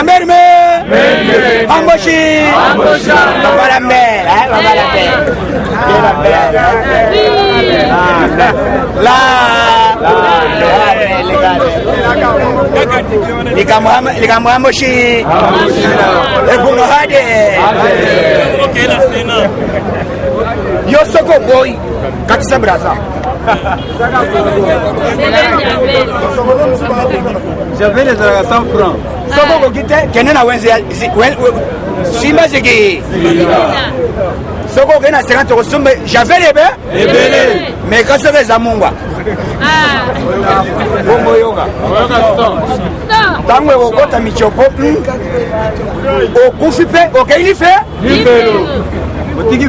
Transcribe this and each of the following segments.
Amerme Amboshi Papa la mère, Papa la mère. Likambo Amboshi Ebuno Hade Yosoko boy Katisa Braza J'avais les 100 francs. Soko kite kenena wenze Simba zeki Soko kena 50 euros j'avais les bœufs mais quand c'est les amungwa Bongo yoga Tango okota michopo okufi pe okeili fe Otiki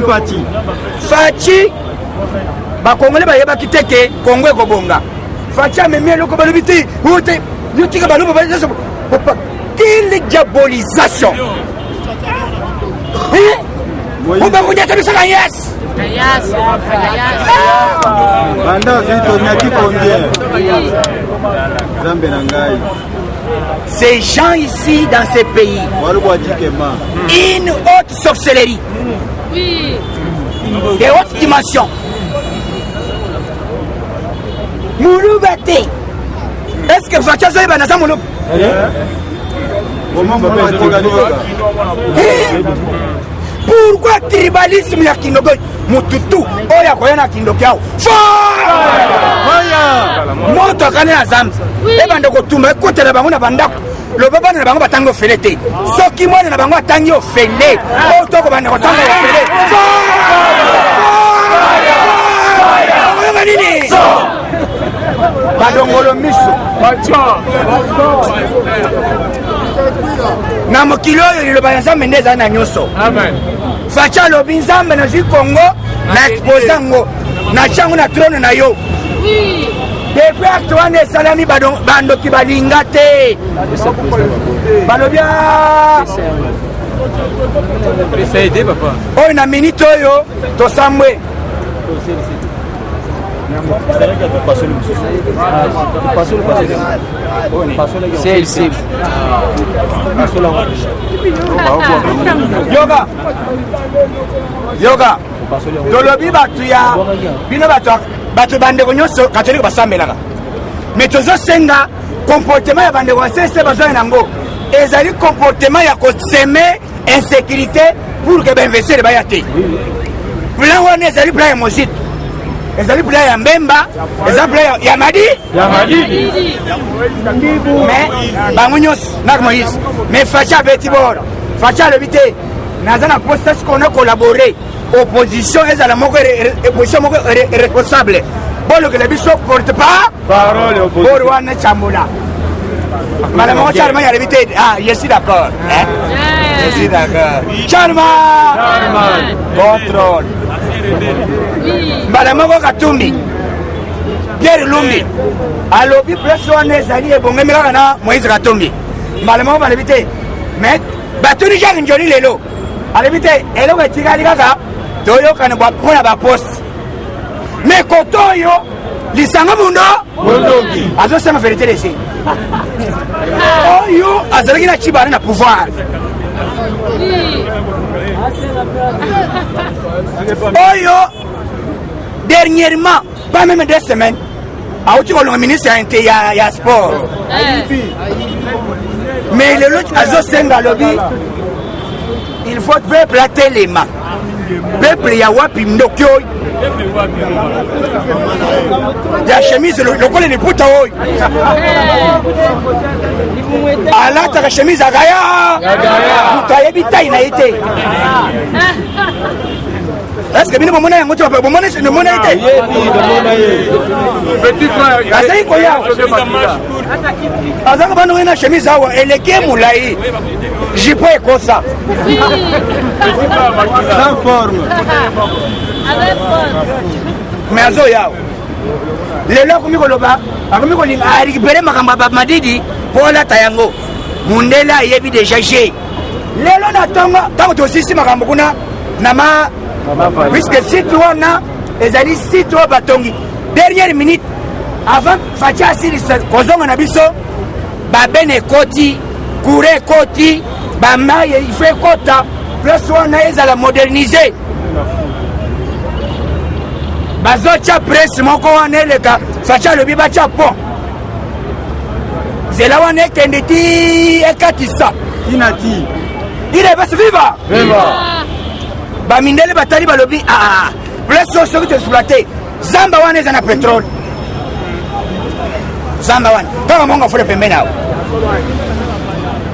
Fachi bakongole bayeba kiteke Kongo ekobonga Fachi amemi eloko balobi te yotika balobo bayeso quelle diabolisation on va vous dire que ça yes ces gens ici dans ces pays une haute sorcellerie de haute dimension Mouloubate est-ce que Fatia Zoé Banasa Mouloub pourquoi tribalisme ya Kindogo mututu oya koyana Kindogo yao moto akane na zambi ebande kotumba ekotela bango na bandako lobaba na bango batango felete soki mwana na bango atangi ofele otoko bande kotanga ofele nini badongolo miso na mokili oyo liloba ya nzambe nde eza na nyonso Facha lobi nzambe na zwi Kongo na expose yango na tiango na trone na yo depuis acte wana esalami bandoki balinga te balobi oyo na minute oyo tosambwe CLC yoga tolobi batu ya bino batu bandeko nyonso katolika basambelaka mais tozosenga comportement ya bandeko basese bazwa nango ezali comportement ya koseme insécurité pour que bainvestir baya te plan wana ezali plan ya mozito ezali plan ya Mbemba ezali plan ya Madi mais bango nyonso na Moïse mais Facha beti bora Facha lobi te naza na process qu'on a collaboré opposition ezala moko opposition moko responsable bolo que le biso porte pas parole opposition pour wana chambola madame mo Charma ya lobi te je suis d'accord je suis d'accord Charma contrôle madame mo Katumbi Pierre Lumbi alobi presse wana ezali ebonge mekaka na Moïse Katumbi madame mo balobi te mais batuni Jacques Njoli lelo alobi te eloko etikali kaka toyokana mpona baposte mais koto oyo lisanga mundo azosenga verité lese oyo azalaki na cibana na pouvoir oyo dernièrement pas même 2 semaines auti kolonga ministre ya sport mais lelo azosenga alobi il faut peuple atelema peuple ya wapi ndoki oyo ya chemise lokola liputa oyo alataka chemise agaya mutu ayebi tai na ye te est-ce que bino bomona yango te bomona ye te asali koya azaka bana oyo na chemise awa eleki molai jipo ekosa sans forme mais azoya lelo akomi koloba akomi kolinga arécupere makambo ya Madidi mpo alata yango mundele ayebi deja je lelo na ntango tosisi makambo kuna na puisque site wana ezali site oyo batongi dernière minute avant Facha asilisa kozonga na biso babene ekoti courant ekoti bamaye il faut ekota place wana ezala modernisé bazotya presse moko wana eleka faci alobi batya pont nzela wana ekende ti ekatisa Inati. ile basi viva bamindele batali balobi place oyo soki toexploite zamba wana eza na petrole zamba wana kaka mongo afule pembeni awa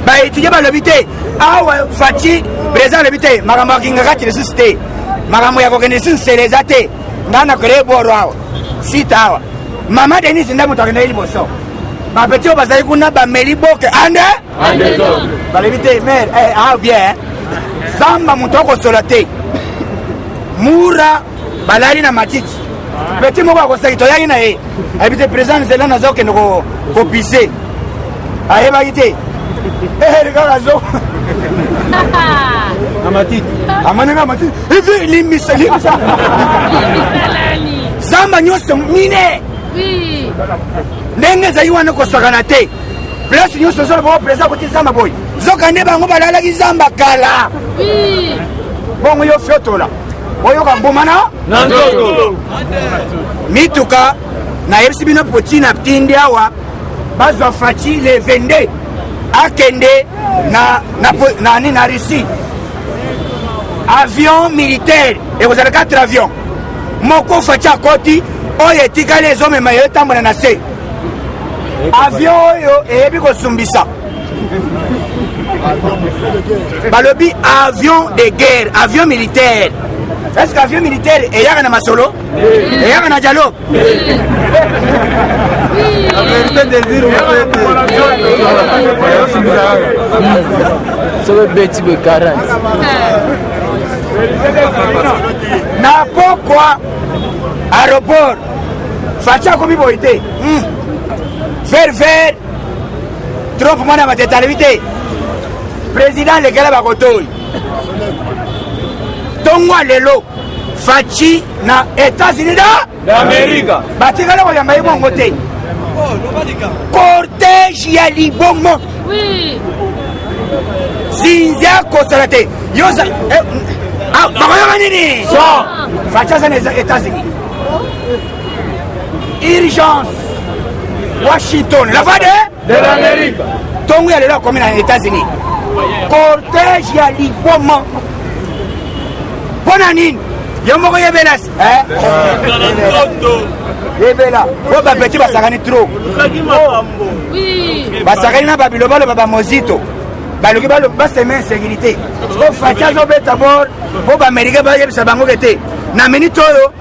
baétudie balobi te awa faci président alobi te makambo akingaka ti lisusu te makambo ya kokende lisusu nsele eza te ngai nakola eboro awa site awa mama denise nde moto akendeki liboso bapeti oyo bazali kuna bameli boke ande balobi te mere bien zamba moto akosola te mura balali na matiti peti moko akosaki toyaki na ye ayebi te président nzela naza kokende kopise ayebaki te kaka zo amanenga matiti ivi limisa zamba nyonso mine ndenge ezali wana kosakana te place nyonso ozoloba président koti zamba boye zoka nde bango balalaki zamba kala bongo yo fiotola oyoka mbuma na nzoto mituka nayebisi bino potina tindi awa bazwa faci le 22 akende na Russie avion militaire ekozala 4 avion moko faci akoti oyo etikali ezomema yo etambola na se avion oyo eyebi kosumbisa balobi avion de guerre avion militaire. Est-ce que avion militaire eyaka na masolo eyaka na dialogue beti be 40 na pokwa aéroport faci akomi boye te ver trompe mwana matete alobi te président lekela bakotoyi ntongo lelo faci na États-Unis d'Amérique batikala koyamba ye bongo te cortège ya libongo zinzi akosala te yoza bakoyoka nini faci aza na États-Unis urgence Washington la voix de l'Amérique ntongo ya lelo akomi na États-Unis cortège ya libongo mpona nini yo moko yebela yebela oyo bapeti basakani tro basakani na babilo baloba bamozito baluki baseme insécurité o faci azobeta bor mpo baamerikain bayebisa bango ke te na minute oyo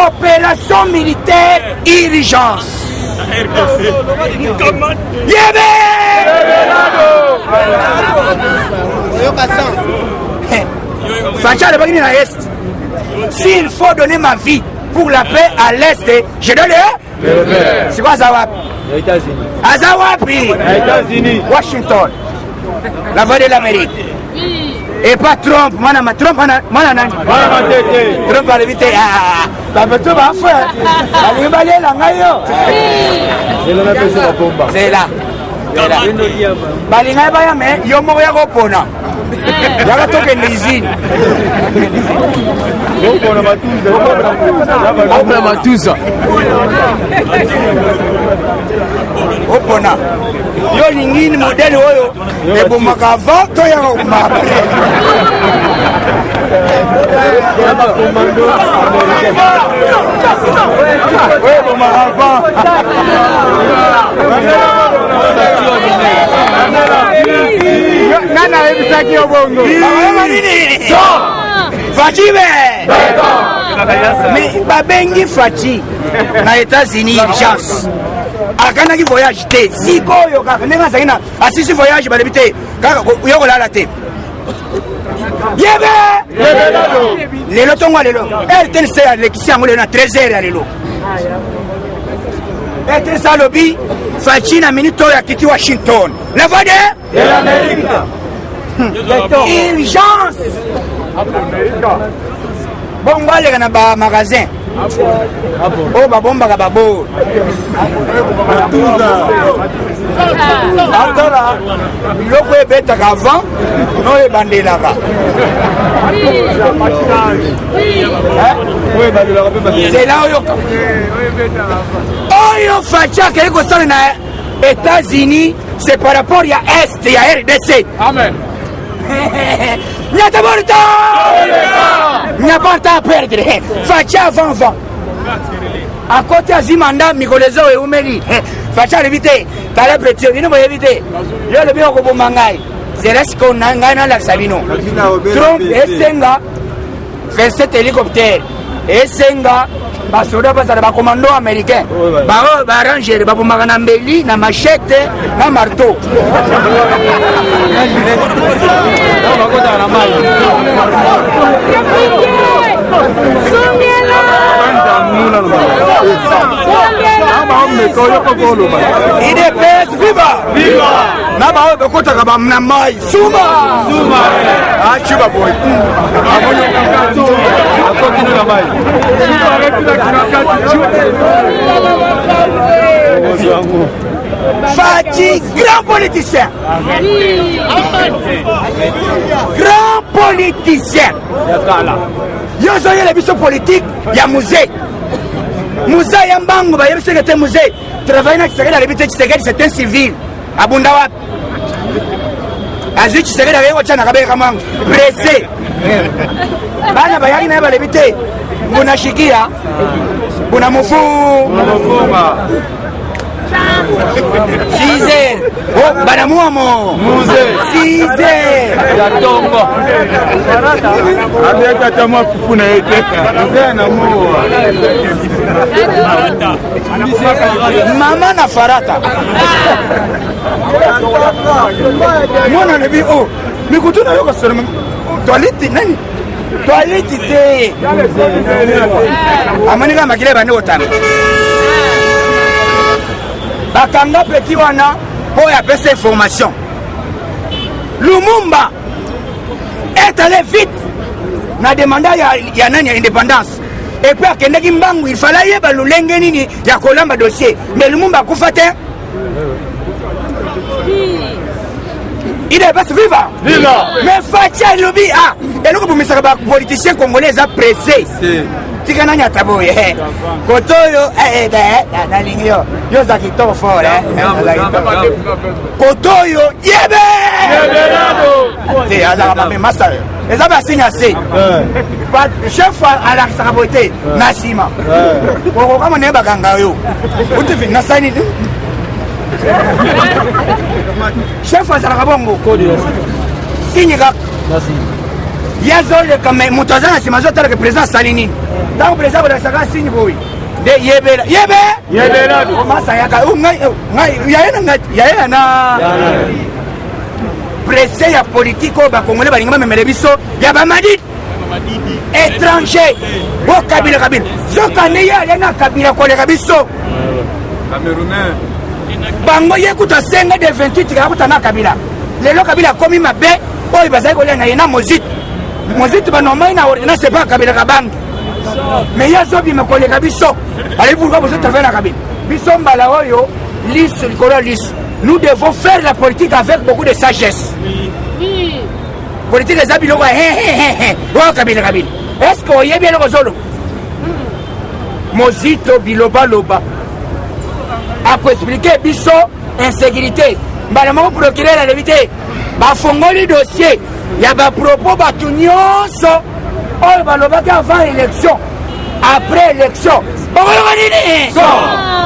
opération militaire urgence yebe faci alobaki nini na est s'il faut donner ma vie pour la paix à l'est je donne siko aza wapi aza wapi Washington la voix de l'Amérique et pas Trump mwana nani Trump alobi te bapeto bafo alingi balela ngai yo zela balingai baya me yo moko ya kopona yaka tokende usine opona matusa opona yo lingini modele oyo ebomaka avant to yaka komaka nana ebisaki obongo faci be babengi faci na États-Unis urgence akandaki voyage te sikoyo kaka ndenge azalaki na asisi voyage balobi te kaka yo kolala te yebe lelo ntongo ya lelo rtnc alekisi yango lelo na 13h ya lelo rtnc alobi faci na minute oyo akiti Washington la voix de l'Amérique urgence bongo aleka na bamagasin oyo babombaka babor atala biloko ebetaka avant noyo ebandelaka zela oyo faci akei kosala na États-Unis, c'est par rapport à Est et à RDC. Amen. Il n'y a pas de temps. Il n'y a pas de temps à perdre. Faci avant. À côté de Zimanda, Mikolezo et Oumeli. Faci à l'éviter. T'as la pression, il ne faut éviter. Il y a le bien au Bomangaï. C'est là ce qu'on a dans la Sabino. Trump et Senga, 27 hélicoptères. Et Senga, basoda bazala bakomando américain baarrangere babomaka na mbeli na machete na marteau IDPS viva na bao bekotaka bamna mai suma achiba boy Faci, grand politicien. Grand politicien. Yo zoye le biso politique ya musée. Musée ya mbangu ba yebise que musée. Travaille na Tshisekedi le bite Tshisekedi c'est un civil. Abunda wapi? Azi Tshisekedi ayo chana kabe kama pressé. Bana bayari na ba le bite. Bunashikia. Bunamufu. Size. Oh, banamuamo. Size. Yatongo. Abeka tama fufu na yete. Zena muwa. Mama na farata. Mwana lebi oh. Mikutuna yoko sema. Toilette nani? Toilette te. Amanika makile bane otana. Bakanga petit wana pour appeler information. Lumumba est allé vite na demanda ya nani ya indépendance. Et puis akendaki mbangu il fallait yeba lulenge nini ya kolamba dossier. Mais Lumumba akufa te. Il est pas vivant. Mais Fatia lobi ah et nous pour mesaka ba politicien congolais a pressé. Tika nanya taboye. Kotoyo na lingio. Yo za kitoko fort Kotoyo yebe. Te azara mame master. Eza ba signe assez. Chef à la saboté Nasima. Ko kama ne baganga yo. Uti na sani. Chef à la bongo. Signe ga. Yazole comme mutazana si mazo tala que président Salini. Tant que président de la signe boy. De yebe la. Masa yaka ya na pressé ya politique ba congolais ba lingama memele biso ya ba madid étranger bo kabila zokane ya na kabila ko le biso camerounais bango yekuta senga de 28 ka kutana kabila lelo kabila komi mabe oyo bazai ko lenga yena mozit ba normal na ordonnance c'est pas kabila kabang mais ya zobi mekoleka biso allez pourquoi vous êtes avec la kabila biso mbala oyo liste likolo liste. Nous devons faire la politique avec beaucoup de sagesse. Oui. Politique des habits, est-ce qu'on y est bien le solo? Mozito biloba loba. Après expliquer biso insécurité. Madame procureur la vérité. Ba fongoli dossier. Ya ba propos ba tunyonso. Oh ba loba avant élection. Après élection.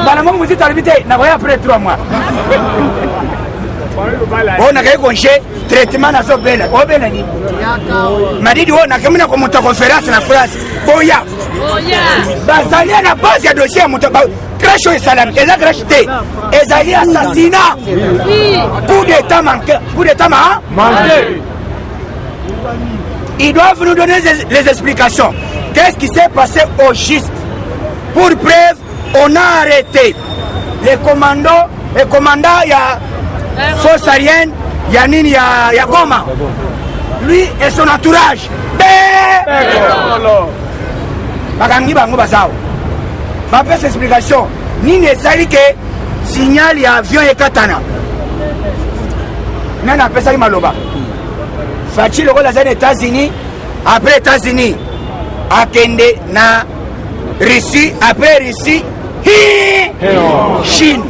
Madame Mozito la vérité. Na voya après 3 mois. On a conché traitement na sobela obela ni madidi on a kamina ko monta conférence na France boya bazali na base ya dossier monta crash et salam et la crash té ezali assassinat coup d'état manqué ils doivent nous donner les explications. Qu'est-ce qui s'est passé au juste? Pour preuve on a arrêté les commandants il y a force aérienne, Yanini Yagoma. Lui et son entourage. bakangi bango bazao bapesa explication nini esali ke signal ya avion ekatana nani apesaki maloba faci lokola aza na États-Unis après États-Unis akende na Russie après Russie Chine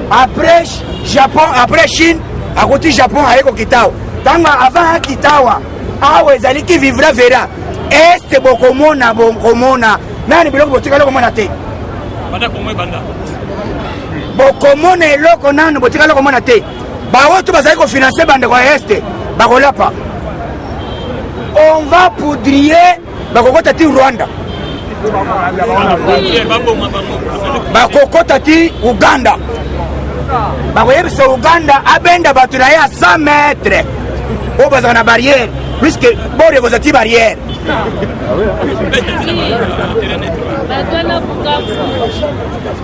après Japon après Chine akoti Japon ayeko kitawa ntango avant akitawa awa ezali ki vivra vera este bokomona nani biloko botikali komona te bokomona eloko nani botikali komona te baoto bazali kofinanse bandeko ya este bakolapa on va poudrier bakokota ti Rwanda bakokota ti Uganda bakoyebisa Uganda abenda bato na ye a 100 mètres oyo bazaka na barrière puisque bore ekozwa ti barrière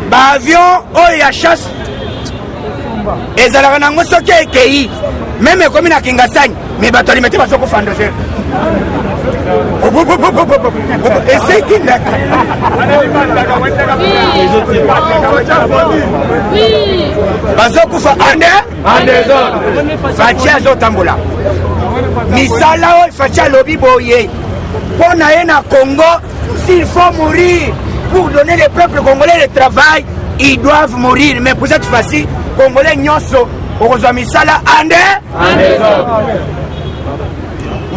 baavion oyo ya chasse ezalaka nango soki ekei meme ekomi na Kingasani me bato alimete bazokofanda se esekindaka bazokufa ande faci azotambola misala oyo faci alobi boye mpo na ye na Congo s'il faut mourir pour donner le peuple congolais le travail ils doivent mourir mais pour cette fois-ci congolais nyonso okozwa misala ande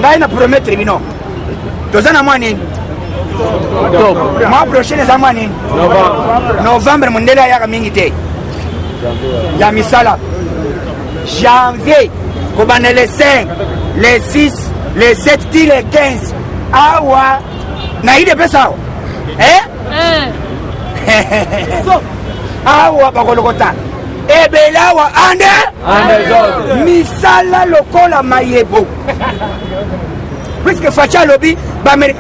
ngai na promettre bino toza na mwa nini mwa prochaine eza mwa nini novembre mondele ayaka mingi te ya misala janvier kobanda le 5 le 6 le 7 ti le 15 awa na ide pesa awa awa bakolokota ebele awa ande misala lokola mayebo puisque Faci alobi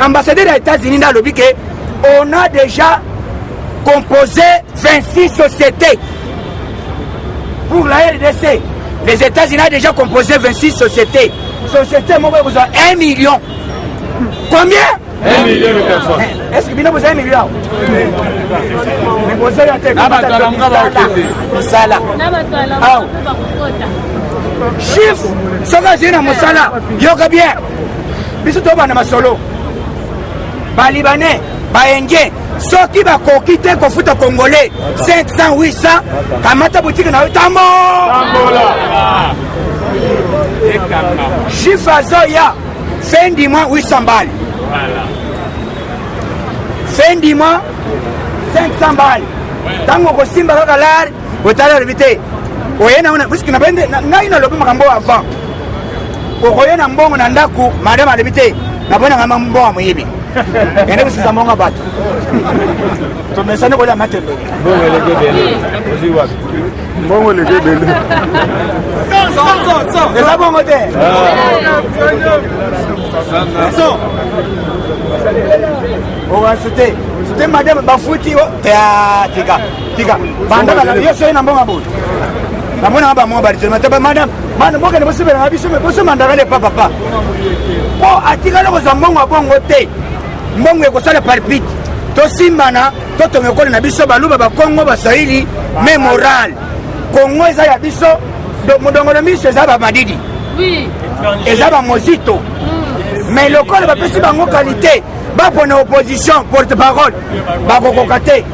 ambassadeur des États-Unis nda alobi ke on a déjà composé 26 sociétés pour la RDC. Les États-Unis ont déjà composé 26 sociétés. Société moko besoin 1 million. Combien? 1 million de personnes. Est-ce que vous avez 1 million? Mais vous avez chiffre, ce que j'ai dans mon salaire, yoga bien. Biso to bana masolo. Ba Libanais, ba Indien, soki ba kokite ko futa congolais 500 800 kamata boutique na tambola. Chiffre azoya fin du mois 800 balles. Fin du mois 500 balles. Tango ko simba kaka lar, otala revite. Oyena una puisque na bende ngai na lobi makambo avant. Okoyena mbongo na ndaku madame revite. Na bona ngama mbongo moyibi. Ene kusiza mbongo bato. Tumesana kwa matembe. Mbongo leke bele. Ozi wapi? Mbongo leke bele. So. Eza bongo te. So. Owa sute. Sute madame bafuti o tika. Banda la yo so na mbongo boto. Na mona ba mo bari tuma taba madame. Mana mboka ne bosubela na biso me boso mandaka le papa. Po atika lo za mbongo bongo te. Mbongo ekosala parpit. To simbana to tongekole na biso baluba ba Kongo ba Sahili mais moral. Kongo eza ya biso modongo na biso eza ba madidi. Oui. Eza ba mozito. Mais le corps va passer bango qualité. Ba pour opposition porte-parole. Ba kokokate.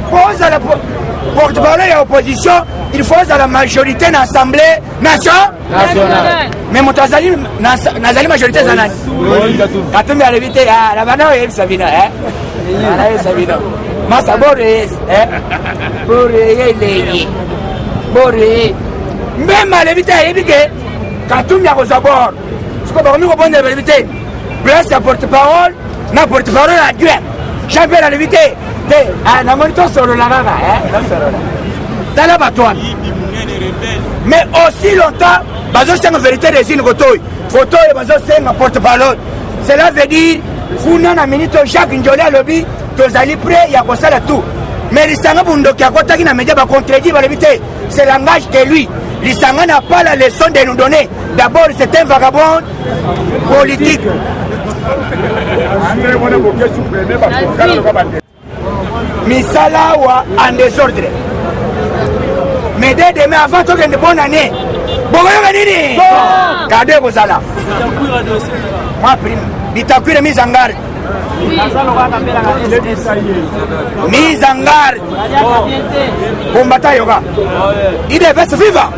Pose à la porte-parole et opposition, il faut à la majorité dans l'Assemblée nationale. Mais mon tazali nazali majorité zanani. Katumbi alivite la bana yebi sabina Ala yebi sabina. Masa bore bore yelegi. Bore même alivite yebi ke Katumbi akozabor. Siko ba ko bonde alivite. Place à porte-parole, na porte-parole à Dieu. J'appelle alivite. Na monito solo la baba dans la batoine. Mais aussi longtemps bazo senga vérité des signes photo et bazo senga porte-parole. Cela veut dire kuna na minito Jacques Njoli lobby tozali prêt ya kosala tout. Mais lisanga bundo ki akotaki na média ba contredire ba lébité. C'est langage que lui. Lisanga n'a pas la leçon de nous donner. D'abord c'est un vagabond politique. misala awa en désordre. Mais dès demain, avant de bonne année, bokoyoka nini? Cadeau ekozala. Moi prime, bitakwire mise en garde. Mise en garde. Bombata yoga. Il devait se vivre.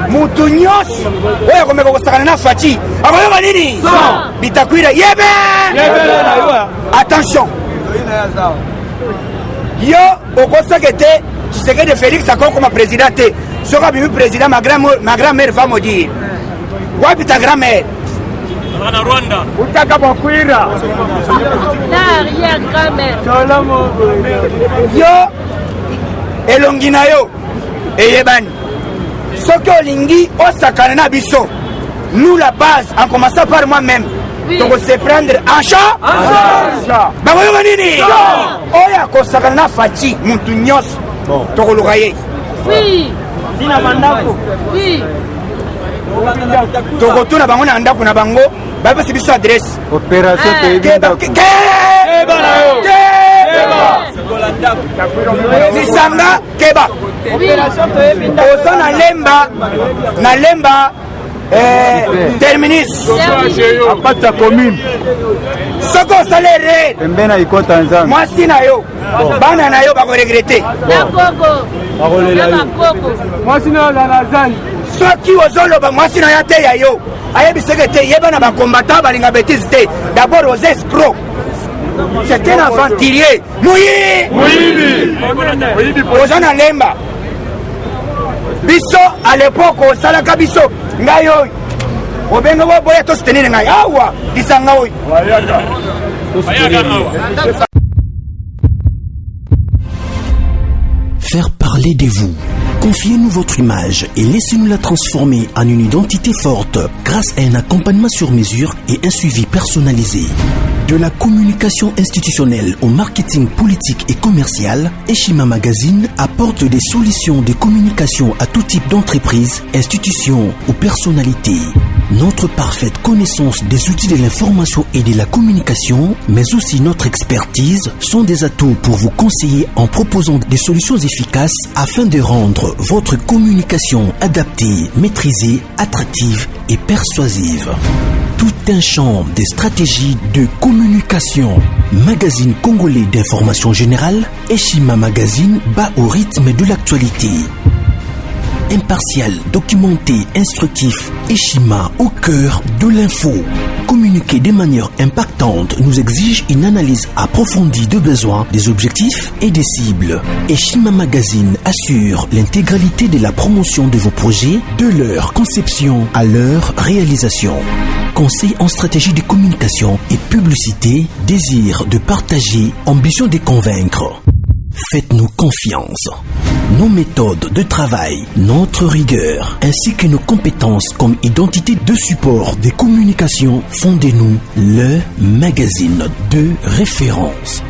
Mutu nyonso oyo akomeka kosakana na faci akoyoka nini? Bitakwire yebe. Attention. Yo okosaka te Tshisekedi Félix akoko comme président te. Soka bimi président ma grand-mère va me dire. Wapi ta grand-mère? Na Rwanda. Utaka bokwira. Na rien grand-mère. Yo elongi na yo eyebani. Soki olingi osakana na biso. Nous la base en commençant par moi-même. Donc on se prendre en charge. Bakoyoka nini? Oya kosakana na faci muntu nyonso. Tokoluka ye. Oui. Dina bandako. Oui. Tokotuna bango na ndako na bango bapesi biso adresse. Opération Lisanga keba. Oza na lemba terminus. apata commune. Soko osala erreur. Pembena iko Tanzania. Mwasi na yo bana na yo bakoregrete. Mwasi na Lazani. Soki ozoloba mwasi na yo te ya yo ayebiseke te yeba na bakombata balinga betise te. D'abord aux escrocs. C'est un aventurier. Moyibi. Oza na lemba. Biso à l'époque osalaka biso ngai oyo. Obenga boya to soutenir ngai. Awa lisanga oyo. Faire parler de vous. Confiez-nous votre image et laissez-nous la transformer en une identité forte grâce à un accompagnement sur mesure et un suivi personnalisé. De la communication institutionnelle au marketing politique et commercial, Eshima Magazine apporte des solutions de communication à tout type d'entreprise, institutions ou personnalités. Notre parfaite connaissance des outils de l'information et de la communication, mais aussi notre expertise, sont des atouts pour vous conseiller en proposant des solutions efficaces afin de rendre votre communication adaptée, maîtrisée, attractive et persuasive. Tout un champ des stratégies de communication. Magazine congolais d'information générale, Eshima Magazine bat au rythme de l'actualité. Impartial, documenté, instructif, Eshima au cœur de l'info. Communiquer de manière impactante nous exige une analyse approfondie de besoins, des objectifs et des cibles. Eshima Magazine assure l'intégralité de la promotion de vos projets, de leur conception à leur réalisation. Conseil en stratégie de communication et publicité, désir de partager, ambition de convaincre. Faites-nous confiance. Nos méthodes de travail, notre rigueur, ainsi que nos compétences comme identité de support des communications font de nous le magazine de référence.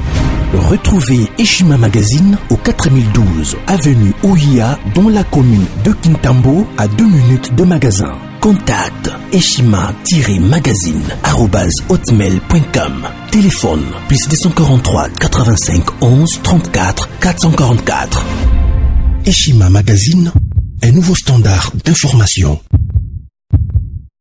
Retrouvez Eshima Magazine au 4012 avenue Ouya dans la commune de Kintambo à 2 minutes de magasin. Contact eshima-magazine@hotmail.com. Téléphone plus 243 85 11 34 444. Eshima Magazine, un nouveau standard d'information.